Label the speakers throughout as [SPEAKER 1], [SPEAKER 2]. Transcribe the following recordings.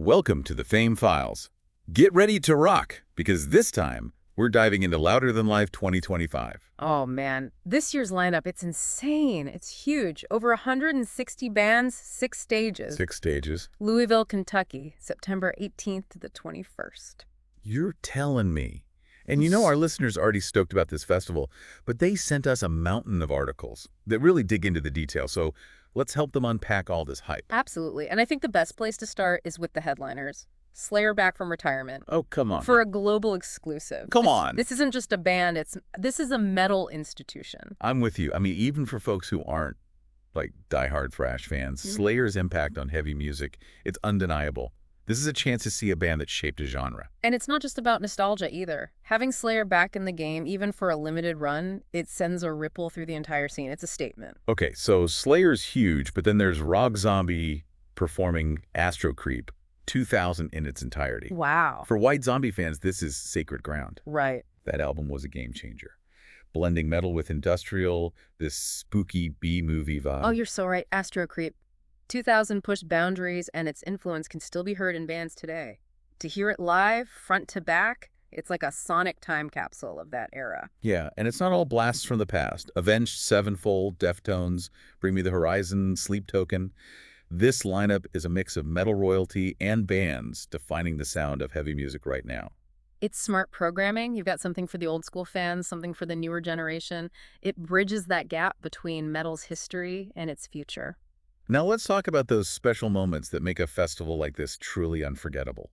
[SPEAKER 1] Welcome to the Fame Files. Get ready to rock, because this time, we're diving into Louder Than Life 2025.
[SPEAKER 2] Oh man, this year's lineup, it's insane. It's huge. Over 160 bands, 6 stages.
[SPEAKER 1] 6 stages.
[SPEAKER 2] Louisville, Kentucky, September 18th to the 21st.
[SPEAKER 1] You're telling me. And you know our listeners are already stoked about this festival, but they sent us a mountain of articles that really dig into the details, so let's help them unpack all this hype.
[SPEAKER 2] Absolutely. And I think the best place to start is with the headliners. Slayer back from retirement.
[SPEAKER 1] Oh, come on.
[SPEAKER 2] For a global exclusive.
[SPEAKER 1] Come on.
[SPEAKER 2] This isn't just a band, this is a metal institution.
[SPEAKER 1] I'm with you. I mean, even for folks who aren't like diehard thrash fans, Slayer's impact on heavy music, it's undeniable. This is a chance to see a band that shaped a genre.
[SPEAKER 2] And it's not just about nostalgia either. Having Slayer back in the game, even for a limited run, it sends a ripple through the entire scene. It's a statement.
[SPEAKER 1] Okay, so Slayer's huge, but then there's Rock Zombie performing Astro Creep 2000 in its entirety.
[SPEAKER 2] Wow.
[SPEAKER 1] For White Zombie fans, this is sacred ground.
[SPEAKER 2] Right.
[SPEAKER 1] That album was a game changer. Blending metal with industrial, this spooky B-movie vibe.
[SPEAKER 2] Oh, you're so right. Astro Creep. 2000 pushed boundaries, and its influence can still be heard in bands today. To hear it live, front to back, it's like a sonic time capsule of that era.
[SPEAKER 1] Yeah, and it's not all blasts from the past. Avenged Sevenfold, Deftones, Bring Me the Horizon, Sleep Token. This lineup is a mix of metal royalty and bands defining the sound of heavy music right now.
[SPEAKER 2] It's smart programming. You've got something for the old school fans, something for the newer generation. It bridges that gap between metal's history and its future.
[SPEAKER 1] Now let's talk about those special moments that make a festival like this truly unforgettable.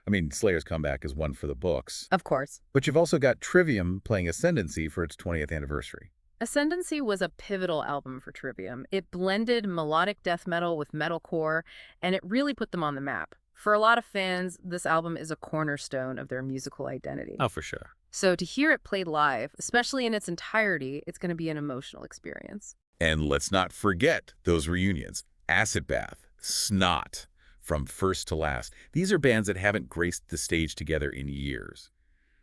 [SPEAKER 1] I mean, Slayer's comeback is one for the books.
[SPEAKER 2] Of course.
[SPEAKER 1] But you've also got Trivium playing Ascendancy for its 20th anniversary.
[SPEAKER 2] Ascendancy was a pivotal album for Trivium. It blended melodic death metal with metalcore, and it really put them on the map. For a lot of fans, this album is a cornerstone of their musical identity.
[SPEAKER 1] Oh, for sure.
[SPEAKER 2] So to hear it played live, especially in its entirety, it's going to be an emotional experience.
[SPEAKER 1] And let's not forget those reunions. Acid Bath, Snot, From First to Last. These are bands that haven't graced the stage together in years.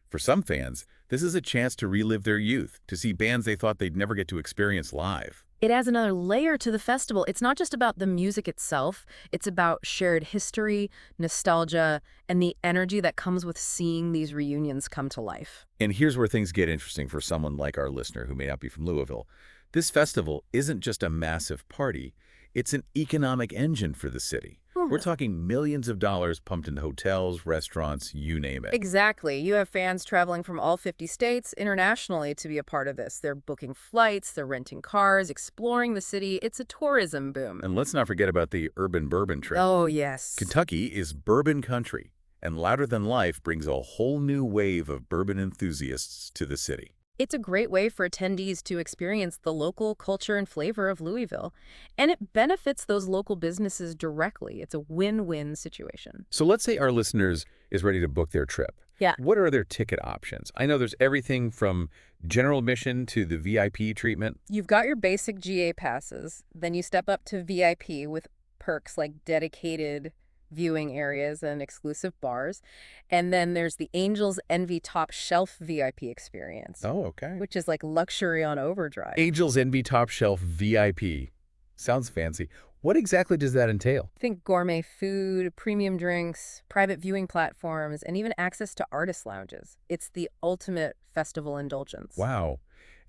[SPEAKER 1] For some fans, this is a chance to relive their youth, to see bands they thought they'd never get to experience live.
[SPEAKER 2] It adds another layer to the festival. It's not just about the music itself. It's about shared history, nostalgia, and the energy that comes with seeing these reunions come to life.
[SPEAKER 1] And here's where things get interesting for someone like our listener who may not be from Louisville. This festival isn't just a massive party. It's an economic engine for the city. We're talking millions of dollars pumped into hotels, restaurants, you name it.
[SPEAKER 2] Exactly. You have fans traveling from all 50 states internationally to be a part of this. They're booking flights, they're renting cars, exploring the city. It's a tourism boom.
[SPEAKER 1] And let's not forget about the urban bourbon trip.
[SPEAKER 2] Oh, yes.
[SPEAKER 1] Kentucky is bourbon country, and Louder Than Life brings a whole new wave of bourbon enthusiasts to the city.
[SPEAKER 2] It's a great way for attendees to experience the local culture and flavor of Louisville, and it benefits those local businesses directly. It's a win-win situation.
[SPEAKER 1] So let's say our listeners is ready to book their trip.
[SPEAKER 2] Yeah.
[SPEAKER 1] What are their ticket options? I know there's everything from general admission to the VIP treatment.
[SPEAKER 2] You've got your basic GA passes, then you step up to VIP with perks like dedicated viewing areas and exclusive bars. And then there's the Angels Envy Top Shelf VIP experience.
[SPEAKER 1] Oh, okay.
[SPEAKER 2] Which is like luxury on overdrive.
[SPEAKER 1] Angels Envy Top Shelf VIP. Sounds fancy. What exactly does that entail?
[SPEAKER 2] Think gourmet food, premium drinks, private viewing platforms, and even access to artist lounges. It's the ultimate festival indulgence.
[SPEAKER 1] Wow.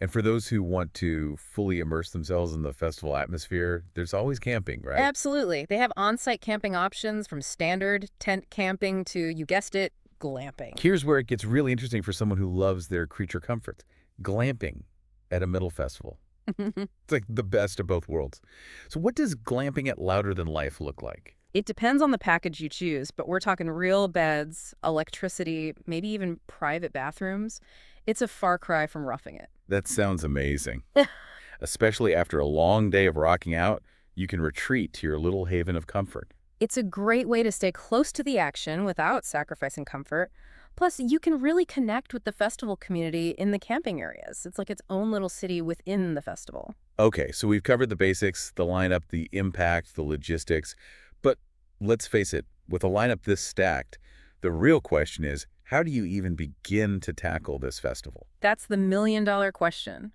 [SPEAKER 1] And for those who want to fully immerse themselves in the festival atmosphere, there's always camping, right?
[SPEAKER 2] Absolutely. They have on-site camping options from standard tent camping to, you guessed it, glamping.
[SPEAKER 1] Here's where it gets really interesting for someone who loves their creature comforts. Glamping at a metal festival. It's like the best of both worlds. So what does glamping at Louder Than Life look like?
[SPEAKER 2] It depends on the package you choose, but we're talking real beds, electricity, maybe even private bathrooms. It's a far cry from roughing it.
[SPEAKER 1] That sounds amazing. Especially after a long day of rocking out, you can retreat to your little haven of comfort.
[SPEAKER 2] It's a great way to stay close to the action without sacrificing comfort. Plus, you can really connect with the festival community in the camping areas. It's like its own little city within the festival.
[SPEAKER 1] Okay, so we've covered the basics, the lineup, the impact, the logistics. But let's face it, with a lineup this stacked, the real question is, how do you even begin to tackle this festival?
[SPEAKER 2] That's the million-dollar question.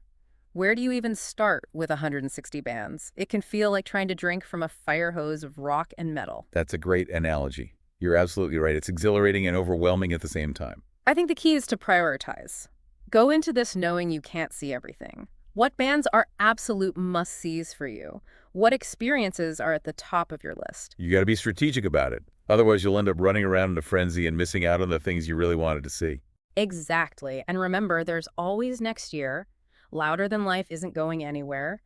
[SPEAKER 2] Where do you even start with 160 bands? It can feel like trying to drink from a fire hose of rock and metal.
[SPEAKER 1] That's a great analogy. You're absolutely right. It's exhilarating and overwhelming at the same time.
[SPEAKER 2] I think the key is to prioritize. Go into this knowing you can't see everything. What bands are absolute must-sees for you? What experiences are at the top of your list?
[SPEAKER 1] You got to be strategic about it. Otherwise, you'll end up running around in a frenzy and missing out on the things you really wanted to see.
[SPEAKER 2] Exactly. And remember, there's always next year. Louder Than Life isn't going anywhere.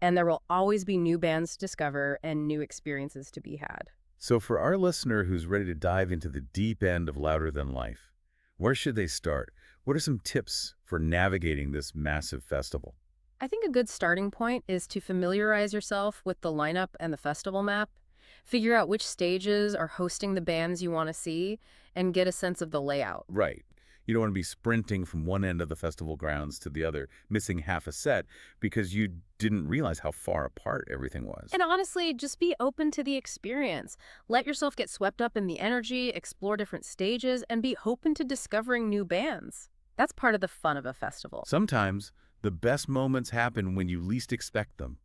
[SPEAKER 2] And there will always be new bands to discover and new experiences to be had.
[SPEAKER 1] So for our listener who's ready to dive into the deep end of Louder Than Life, where should they start? What are some tips for navigating this massive festival?
[SPEAKER 2] I think a good starting point is to familiarize yourself with the lineup and the festival map. Figure out which stages are hosting the bands you want to see and get a sense of the layout.
[SPEAKER 1] Right. You don't want to be sprinting from one end of the festival grounds to the other, missing half a set because you didn't realize how far apart everything was.
[SPEAKER 2] And honestly, just be open to the experience. Let yourself get swept up in the energy, explore different stages, and be open to discovering new bands. That's part of the fun of a festival.
[SPEAKER 1] Sometimes the best moments happen when you least expect them.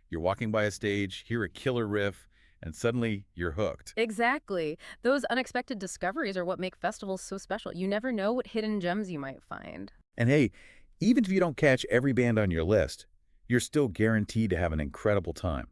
[SPEAKER 1] You're walking by a stage, hear a killer riff, and suddenly you're hooked.
[SPEAKER 2] Exactly. Those unexpected discoveries are what make festivals so special. You never know what hidden gems you might find.
[SPEAKER 1] And hey, even if you don't catch every band on your list, you're still guaranteed to have an incredible time.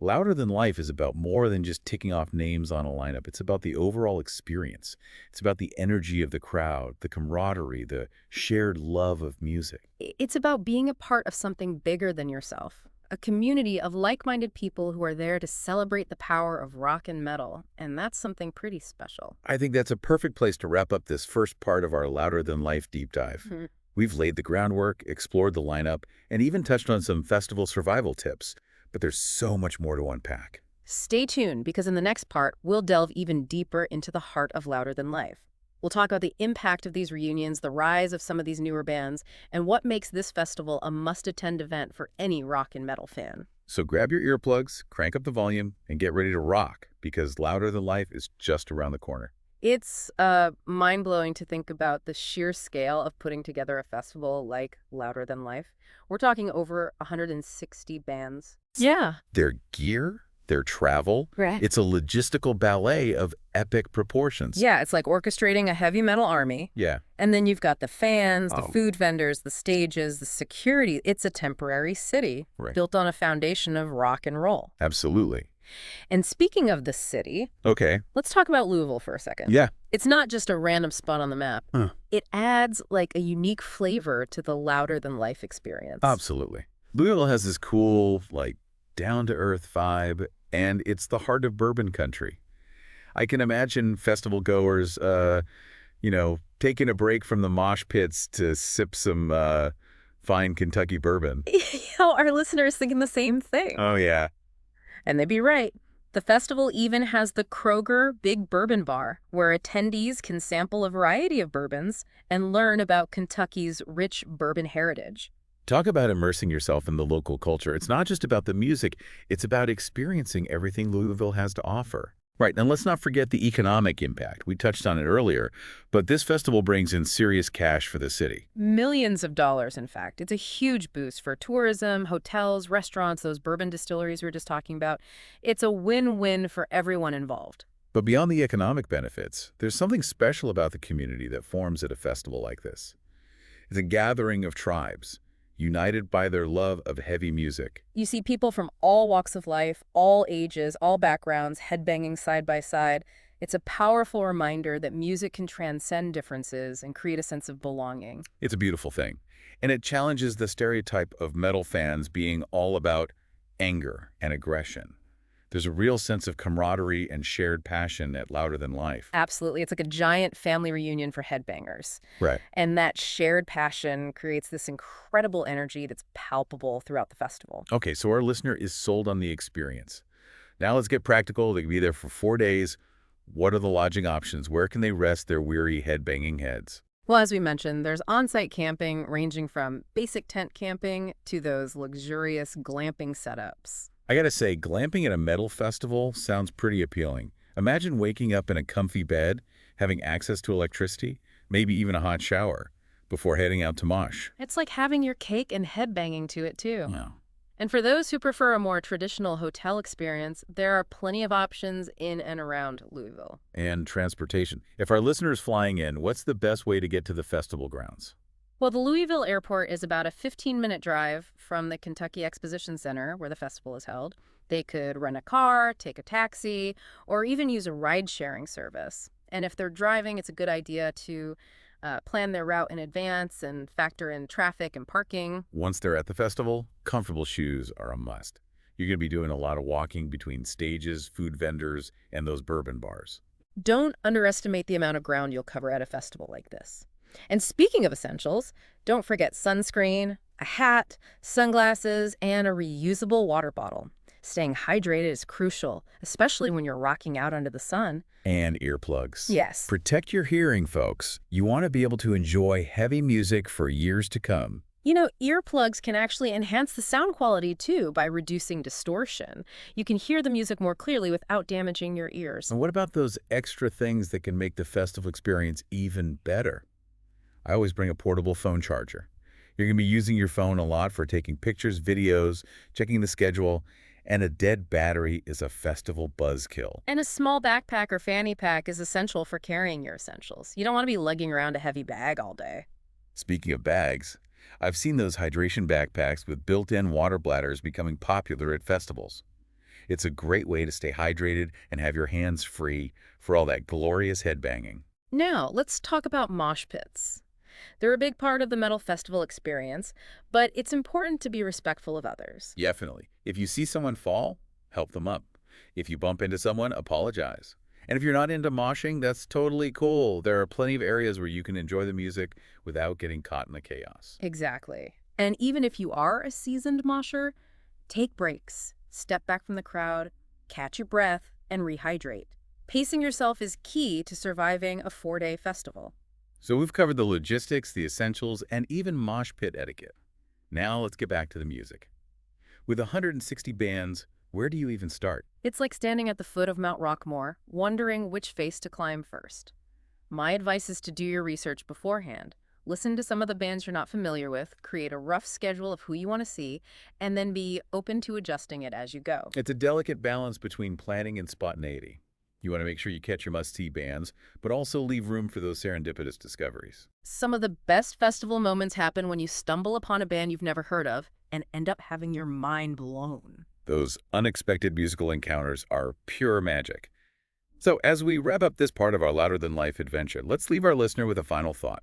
[SPEAKER 1] Louder Than Life is about more than just ticking off names on a lineup. It's about the overall experience. It's about the energy of the crowd, the camaraderie, the shared love of music.
[SPEAKER 2] It's about being a part of something bigger than yourself. A community of like-minded people who are there to celebrate the power of rock and metal, and that's something pretty special.
[SPEAKER 1] I think that's a perfect place to wrap up this first part of our Louder Than Life deep dive. We've laid the groundwork, explored the lineup, and even touched on some festival survival tips, but there's so much more to unpack.
[SPEAKER 2] Stay tuned, because in the next part, we'll delve even deeper into the heart of Louder Than Life. We'll talk about the impact of these reunions, the rise of some of these newer bands, and what makes this festival a must-attend event for any rock and metal fan.
[SPEAKER 1] So grab your earplugs, crank up the volume, and get ready to rock, because Louder Than Life is just around the corner.
[SPEAKER 2] It's mind-blowing to think about the sheer scale of putting together a festival like Louder Than Life. We're talking over 160 bands. Yeah.
[SPEAKER 1] Their gear, their travel,
[SPEAKER 2] Right.
[SPEAKER 1] it's a logistical ballet of epic proportions.
[SPEAKER 2] Yeah, it's like orchestrating a heavy metal army.
[SPEAKER 1] Yeah.
[SPEAKER 2] And then you've got the fans, the
[SPEAKER 1] Oh.
[SPEAKER 2] food vendors, the stages, the security. It's a temporary city
[SPEAKER 1] Right.
[SPEAKER 2] built on a foundation of rock and roll.
[SPEAKER 1] Absolutely.
[SPEAKER 2] And speaking of the city,
[SPEAKER 1] Okay.
[SPEAKER 2] let's talk about Louisville for a second.
[SPEAKER 1] Yeah.
[SPEAKER 2] It's not just a random spot on the map.
[SPEAKER 1] Huh.
[SPEAKER 2] It adds like a unique flavor to the Louder Than Life experience.
[SPEAKER 1] Absolutely. Louisville has this cool, down-to-earth vibe, and it's the heart of bourbon country. I can imagine festival goers, taking a break from the mosh pits to sip some fine Kentucky bourbon.
[SPEAKER 2] Our listeners thinking the same thing.
[SPEAKER 1] Oh, yeah.
[SPEAKER 2] And they'd be right. The festival even has the Kroger Big Bourbon Bar, where attendees can sample a variety of bourbons and learn about Kentucky's rich bourbon heritage.
[SPEAKER 1] Talk about immersing yourself in the local culture. It's not just about the music. It's about experiencing everything Louisville has to offer. Right, and let's not forget the economic impact. We touched on it earlier, but this festival brings in serious cash for the city.
[SPEAKER 2] Millions of dollars, in fact. It's a huge boost for tourism, hotels, restaurants, those bourbon distilleries we were just talking about. It's a win-win for everyone involved.
[SPEAKER 1] But beyond the economic benefits, there's something special about the community that forms at a festival like this. It's a gathering of tribes, united by their love of heavy music.
[SPEAKER 2] You see people from all walks of life, all ages, all backgrounds, headbanging side by side. It's a powerful reminder that music can transcend differences and create a sense of belonging.
[SPEAKER 1] It's a beautiful thing. And it challenges the stereotype of metal fans being all about anger and aggression. There's a real sense of camaraderie and shared passion at Louder Than Life.
[SPEAKER 2] Absolutely. It's like a giant family reunion for headbangers.
[SPEAKER 1] Right.
[SPEAKER 2] And that shared passion creates this incredible energy that's palpable throughout the festival.
[SPEAKER 1] Okay, so our listener is sold on the experience. Now let's get practical. They can be there for 4 days. What are the lodging options? Where can they rest their weary head-banging heads?
[SPEAKER 2] Well, as we mentioned, there's on-site camping ranging from basic tent camping to those luxurious glamping setups.
[SPEAKER 1] I gotta say, glamping at a metal festival sounds pretty appealing. Imagine waking up in a comfy bed, having access to electricity, maybe even a hot shower, before heading out to mosh.
[SPEAKER 2] It's like having your cake and headbanging to it, too.
[SPEAKER 1] Wow.
[SPEAKER 2] And for those who prefer a more traditional hotel experience, there are plenty of options in and around Louisville.
[SPEAKER 1] And transportation. If our listeners flying in, what's the best way to get to the festival grounds?
[SPEAKER 2] Well, the Louisville airport is about a 15-minute drive from the Kentucky Exposition Center, where the festival is held. They could rent a car, take a taxi, or even use a ride-sharing service. And if they're driving, it's a good idea to plan their route in advance and factor in traffic and parking.
[SPEAKER 1] Once they're at the festival, comfortable shoes are a must. You're going to be doing a lot of walking between stages, food vendors, and those bourbon bars.
[SPEAKER 2] Don't underestimate the amount of ground you'll cover at a festival like this. And speaking of essentials, don't forget sunscreen, a hat, sunglasses, and a reusable water bottle. Staying hydrated is crucial, especially when you're rocking out under the sun.
[SPEAKER 1] And earplugs.
[SPEAKER 2] Yes.
[SPEAKER 1] Protect your hearing, folks. You want to be able to enjoy heavy music for years to come.
[SPEAKER 2] You know, earplugs can actually enhance the sound quality, too, by reducing distortion. You can hear the music more clearly without damaging your ears.
[SPEAKER 1] And what about those extra things that can make the festival experience even better? I always bring a portable phone charger. You're going to be using your phone a lot for taking pictures, videos, checking the schedule, and a dead battery is a festival buzzkill.
[SPEAKER 2] And a small backpack or fanny pack is essential for carrying your essentials. You don't want to be lugging around a heavy bag all day.
[SPEAKER 1] Speaking of bags, I've seen those hydration backpacks with built-in water bladders becoming popular at festivals. It's a great way to stay hydrated and have your hands free for all that glorious headbanging.
[SPEAKER 2] Now, let's talk about mosh pits. They're a big part of the metal festival experience, but it's important to be respectful of others.
[SPEAKER 1] Definitely. If you see someone fall, help them up. If you bump into someone, apologize. And if you're not into moshing, that's totally cool. There are plenty of areas where you can enjoy the music without getting caught in the chaos.
[SPEAKER 2] Exactly. And even if you are a seasoned mosher, take breaks, step back from the crowd, catch your breath, and rehydrate. Pacing yourself is key to surviving a 4-day festival.
[SPEAKER 1] So we've covered the logistics, the essentials, and even mosh pit etiquette. Now let's get back to the music. With 160 bands, where do you even start?
[SPEAKER 2] It's like standing at the foot of Mount Rockmore, wondering which face to climb first. My advice is to do your research beforehand. Listen to some of the bands you're not familiar with, create a rough schedule of who you want to see, and then be open to adjusting it as you go.
[SPEAKER 1] It's a delicate balance between planning and spontaneity. You want to make sure you catch your must-see bands, but also leave room for those serendipitous discoveries.
[SPEAKER 2] Some of the best festival moments happen when you stumble upon a band you've never heard of and end up having your mind blown.
[SPEAKER 1] Those unexpected musical encounters are pure magic. So as we wrap up this part of our louder-than-life adventure, let's leave our listener with a final thought.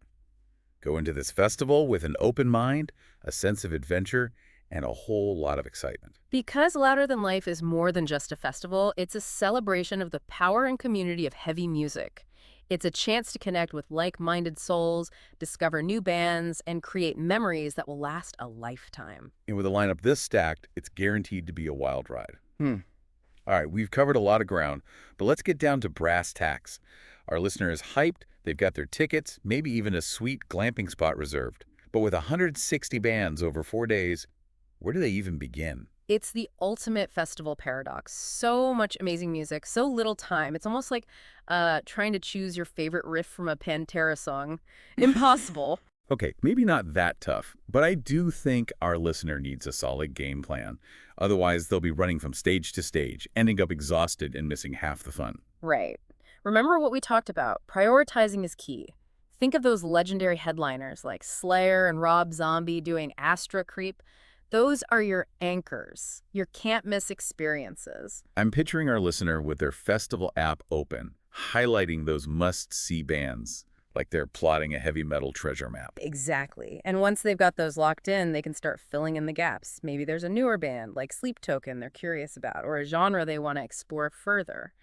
[SPEAKER 1] Go into this festival with an open mind, a sense of adventure, and a whole lot of excitement.
[SPEAKER 2] Because Louder Than Life is more than just a festival, it's a celebration of the power and community of heavy music. It's a chance to connect with like-minded souls, discover new bands, and create memories that will last a lifetime.
[SPEAKER 1] And with a lineup this stacked, it's guaranteed to be a wild ride. All right, we've covered a lot of ground, but let's get down to brass tacks. Our listener is hyped, they've got their tickets, maybe even a sweet glamping spot reserved. But with 160 bands over 4 days, where do they even begin?
[SPEAKER 2] It's the ultimate festival paradox. So much amazing music, so little time. It's almost like trying to choose your favorite riff from a Pantera song. Impossible.
[SPEAKER 1] Okay, maybe not that tough, but I do think our listener needs a solid game plan. Otherwise, they'll be running from stage to stage, ending up exhausted and missing half the fun.
[SPEAKER 2] Right. Remember what we talked about. Prioritizing is key. Think of those legendary headliners like Slayer and Rob Zombie doing Astra Creep. Those are your anchors, your can't-miss experiences.
[SPEAKER 1] I'm picturing our listener with their festival app open, highlighting those must-see bands, like they're plotting a heavy metal treasure map.
[SPEAKER 2] Exactly. And once they've got those locked in, they can start filling in the gaps. Maybe there's a newer band, like Sleep Token, they're curious about, or a genre they want to explore further.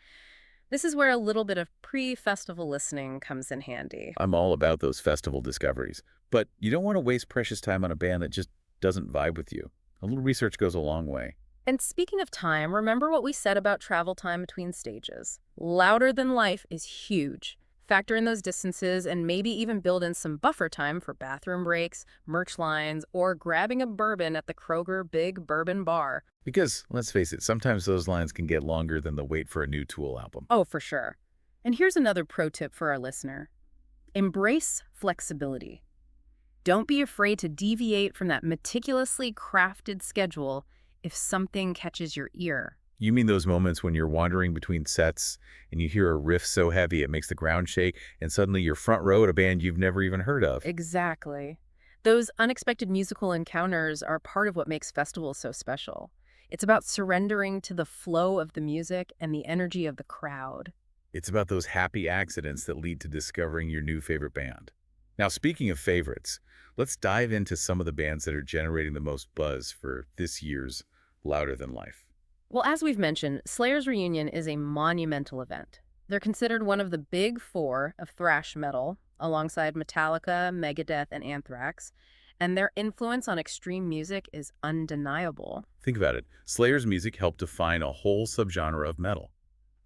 [SPEAKER 2] This is where a little bit of pre-festival listening comes in handy.
[SPEAKER 1] I'm all about those festival discoveries, but you don't want to waste precious time on a band that just doesn't vibe with you. A little research goes a long way.
[SPEAKER 2] And speaking of time, remember what we said about travel time between stages. Louder Than Life is huge. Factor in those distances and maybe even build in some buffer time for bathroom breaks, merch lines, or grabbing a bourbon at the Kroger Big Bourbon Bar.
[SPEAKER 1] Because, let's face it, sometimes those lines can get longer than the wait for a new Tool album.
[SPEAKER 2] Oh, for sure. And here's another pro tip for our listener. Embrace flexibility. Don't be afraid to deviate from that meticulously crafted schedule if something catches your ear.
[SPEAKER 1] You mean those moments when you're wandering between sets and you hear a riff so heavy it makes the ground shake, and suddenly you're front row at a band you've never even heard of?
[SPEAKER 2] Exactly. Those unexpected musical encounters are part of what makes festivals so special. It's about surrendering to the flow of the music and the energy of the crowd.
[SPEAKER 1] It's about those happy accidents that lead to discovering your new favorite band. Now, speaking of favorites, let's dive into some of the bands that are generating the most buzz for this year's Louder Than Life.
[SPEAKER 2] Well, as we've mentioned, Slayer's reunion is a monumental event. They're considered one of the big four of thrash metal, alongside Metallica, Megadeth, and Anthrax, and their influence on extreme music is undeniable.
[SPEAKER 1] Think about it. Slayer's music helped define a whole subgenre of metal.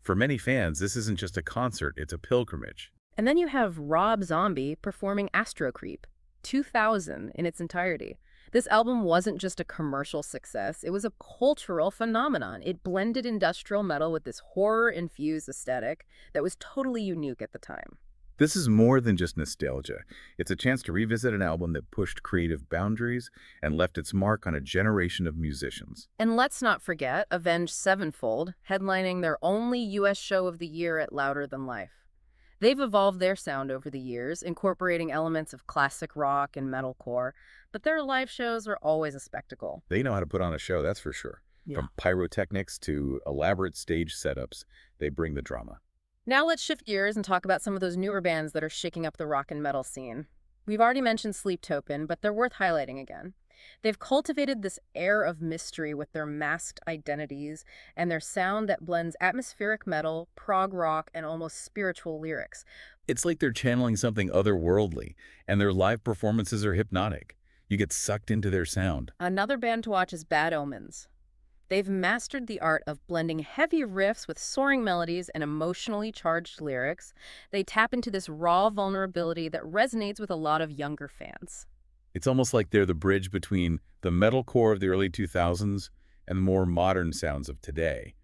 [SPEAKER 1] For many fans, this isn't just a concert, it's a pilgrimage.
[SPEAKER 2] And then you have Rob Zombie performing Astro Creep, 2000 in its entirety. This album wasn't just a commercial success, it was a cultural phenomenon. It blended industrial metal with this horror-infused aesthetic that was totally unique at the time.
[SPEAKER 1] This is more than just nostalgia. It's a chance to revisit an album that pushed creative boundaries and left its mark on a generation of musicians.
[SPEAKER 2] And let's not forget Avenged Sevenfold, headlining their only U.S. show of the year at Louder Than Life. They've evolved their sound over the years, incorporating elements of classic rock and metalcore, but their live shows are always a spectacle.
[SPEAKER 1] They know how to put on a show, that's for sure.
[SPEAKER 2] Yeah.
[SPEAKER 1] From pyrotechnics to elaborate stage setups, they bring the drama.
[SPEAKER 2] Now let's shift gears and talk about some of those newer bands that are shaking up the rock and metal scene. We've already mentioned Sleep Token, but they're worth highlighting again. They've cultivated this air of mystery with their masked identities and their sound that blends atmospheric metal, prog rock, and almost spiritual lyrics.
[SPEAKER 1] It's like they're channeling something otherworldly, and their live performances are hypnotic. You get sucked into their sound.
[SPEAKER 2] Another band to watch is Bad Omens. They've mastered the art of blending heavy riffs with soaring melodies and emotionally charged lyrics. They tap into this raw vulnerability that resonates with a lot of younger fans.
[SPEAKER 1] It's almost like they're the bridge between the metalcore of the early 2000s and the more modern sounds of today.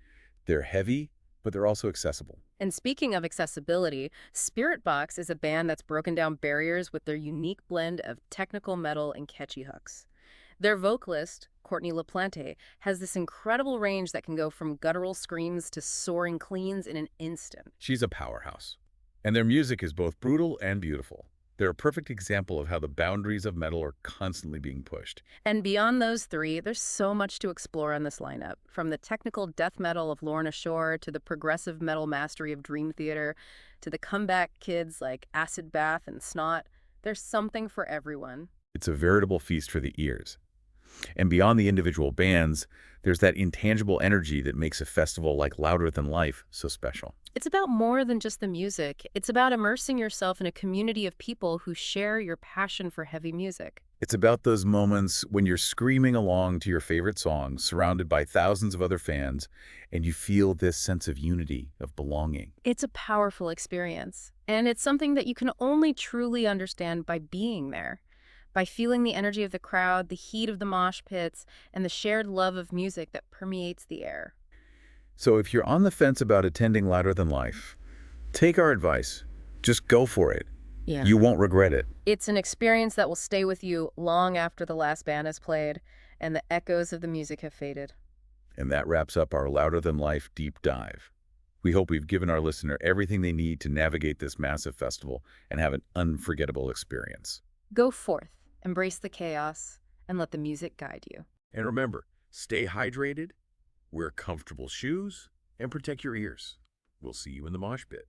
[SPEAKER 1] They're heavy, but they're also accessible.
[SPEAKER 2] And speaking of accessibility, Spirit Box is a band that's broken down barriers with their unique blend of technical metal and catchy hooks. Their vocalist, Courtney LaPlante, has this incredible range that can go from guttural screams to soaring cleans in an instant.
[SPEAKER 1] She's a powerhouse. And their music is both brutal and beautiful. They're a perfect example of how the boundaries of metal are constantly being pushed.
[SPEAKER 2] And beyond those three, there's so much to explore on this lineup. From the technical death metal of Lorna Shore to the progressive metal mastery of Dream Theater to the comeback kids like Acid Bath and Snot, there's something for everyone.
[SPEAKER 1] It's a veritable feast for the ears. And beyond the individual bands, there's that intangible energy that makes a festival like Louder Than Life so special.
[SPEAKER 2] It's about more than just the music. It's about immersing yourself in a community of people who share your passion for heavy music.
[SPEAKER 1] It's about those moments when you're screaming along to your favorite songs, surrounded by thousands of other fans, and you feel this sense of unity, of belonging.
[SPEAKER 2] It's a powerful experience, and it's something that you can only truly understand by being there. By feeling the energy of the crowd, the heat of the mosh pits, and the shared love of music that permeates the air.
[SPEAKER 1] So if you're on the fence about attending Louder Than Life, take our advice. Just go for it.
[SPEAKER 2] Yeah.
[SPEAKER 1] You won't regret it.
[SPEAKER 2] It's an experience that will stay with you long after the last band has played and the echoes of the music have faded.
[SPEAKER 1] And that wraps up our Louder Than Life deep dive. We hope we've given our listener everything they need to navigate this massive festival and have an unforgettable experience.
[SPEAKER 2] Go forth, embrace the chaos, and let the music guide you.
[SPEAKER 1] And remember, stay hydrated, wear comfortable shoes, and protect your ears. We'll see you in the mosh pit.